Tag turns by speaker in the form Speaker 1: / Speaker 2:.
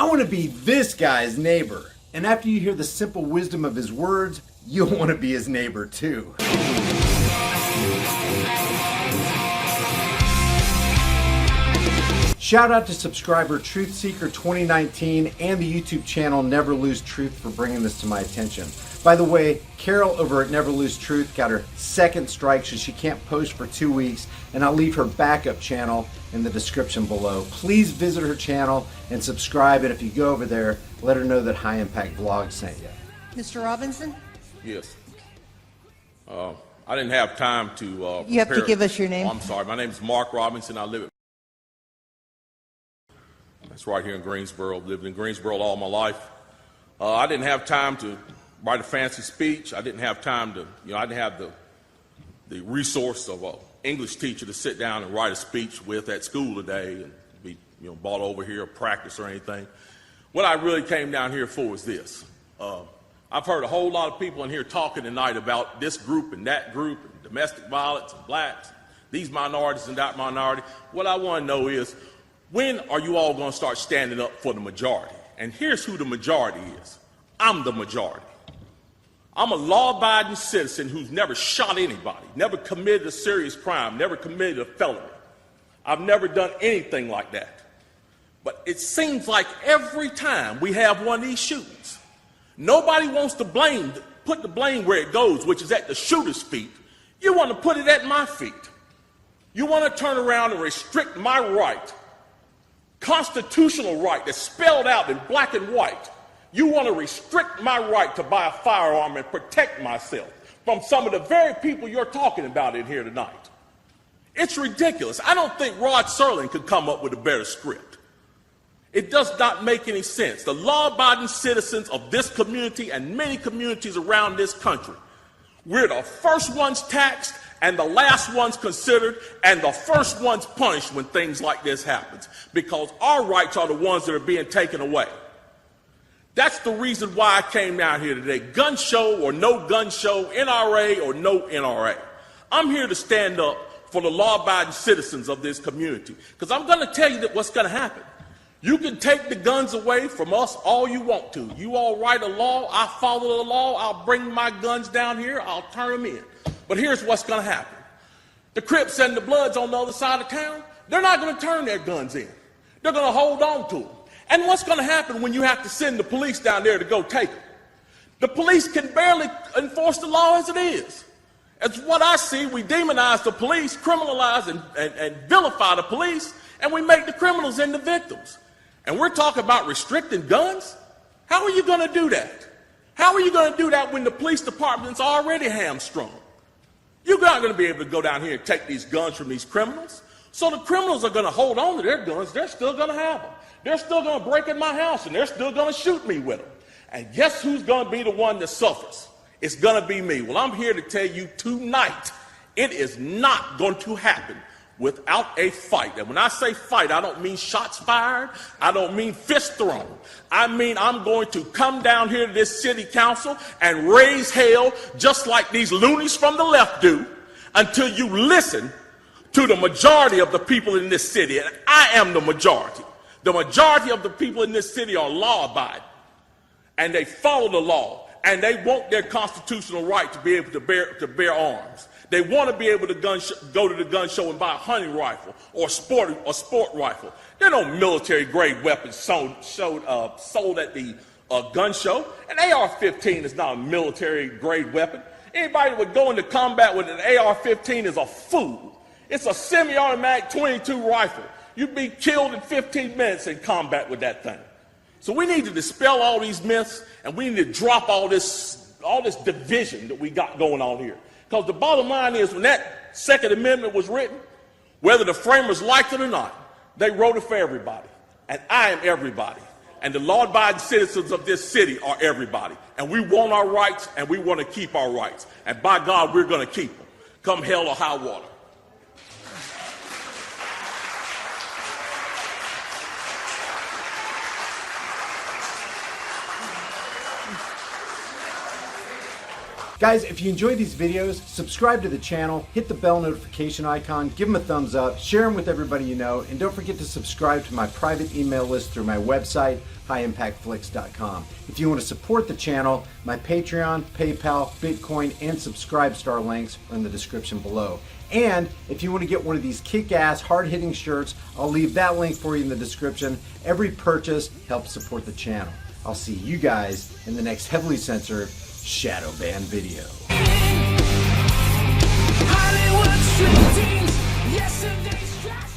Speaker 1: I want to be this guy's neighbor. And after you hear the simple wisdom of his words, you'll want to be his neighbor too. Shout out to subscriber Truth Seeker 2019 and the YouTube channel Never Lose Truth for bringing this to my attention. By the way, Carol over at Never Lose Truth got her second strike, so she can't post for 2 weeks, and I'll leave her backup channel in the description below. Please visit her channel and subscribe, and if you go over there, let her know that High Impact Vlog sent you.
Speaker 2: Mr. Robinson?
Speaker 3: Yes. I didn't have time to
Speaker 2: You have to give us your name.
Speaker 3: Oh, I'm sorry. My name is Mark Robinson. I live at... That's right here in Greensboro. I've lived in Greensboro all my life. I didn't have time to write a fancy speech. I didn't have time to, I didn't have the resource of an English teacher to sit down and write a speech with at school today and be, brought over here or practice or anything. What I really came down here for is this. I've heard a whole lot of people in here talking tonight about this group and that group, and domestic violence and blacks, these minorities and that minority. What I want to know is, when are you all going to start standing up for the majority? And here's who the majority is. I'm the majority. I'm a law-abiding citizen who's never shot anybody, never committed a serious crime, never committed a felony. I've never done anything like that. But it seems like every time we have one of these shootings, nobody wants to put the blame where it goes, which is at the shooter's feet. You want to put it at my feet. You want to turn around and restrict my right, constitutional right that's spelled out in black and white. You want to restrict my right to buy a firearm and protect myself from some of the very people you're talking about in here tonight. It's ridiculous. I don't think Rod Serling could come up with a better script. It does not make any sense. The law-abiding citizens of this community and many communities around this country, we're the first ones taxed and the last ones considered and the first ones punished when things like this happens, because our rights are the ones that are being taken away. That's the reason why I came down here today. Gun show or no gun show, NRA or no NRA. I'm here to stand up for the law-abiding citizens of this community, because I'm going to tell you that what's going to happen. You can take the guns away from us all you want to. You all write a law, I follow the law, I'll bring my guns down here, I'll turn them in. But here's what's going to happen. The Crips and the Bloods on the other side of town, they're not going to turn their guns in. They're going to hold on to them. And what's going to happen when you have to send the police down there to go take them? The police can barely enforce the law as it is. As what I see, we demonize the police, criminalize and vilify the police, and we make the criminals into victims. And we're talking about restricting guns? How are you going to do that? How are you going to do that when the police department's already hamstrung? You're not going to be able to go down here and take these guns from these criminals. So the criminals are going to hold on to their guns. They're still going to have them. They're still going to break in my house, and they're still going to shoot me with them. And guess who's going to be the one that suffers? It's going to be me. Well, I'm here to tell you tonight, it is not going to happen without a fight. And when I say fight, I don't mean shots fired. I don't mean fist thrown. I mean I'm going to come down here to this city council and raise hell just like these loonies from the left do until you listen to the majority of the people in this city. And I am the majority. The majority of the people in this city are law-abiding, and they follow the law, and they want their constitutional right to be able to bear arms. They want to be able to go to the gun show and buy a hunting rifle or a sport rifle. There are no military-grade weapons sold at the gun show. An AR-15 is not a military-grade weapon. Anybody that would go into combat with an AR-15 is a fool. It's a semi-automatic .22 rifle. You'd be killed in 15 minutes in combat with that thing. So we need to dispel all these myths, and we need to drop all this division that we got going on here. Because the bottom line is, when that Second Amendment was written, whether the framers liked it or not, they wrote it for everybody. And I am everybody. And the law-abiding citizens of this city are everybody. And we want our rights, and we want to keep our rights. And by God, we're going to keep them, come hell or high water.
Speaker 1: Guys, if you enjoyed these videos, subscribe to the channel, hit the bell notification icon, give them a thumbs up, share them with everybody you know, and don't forget to subscribe to my private email list through my website, highimpactflix.com. If you want to support the channel, my Patreon, PayPal, Bitcoin, and Subscribestar links are in the description below. And if you want to get one of these kick-ass, hard-hitting shirts, I'll leave that link for you in the description. Every purchase helps support the channel. I'll see you guys in the next heavily censored shadow ban video.
Speaker 4: Hollywood street teens, yesterday's trash.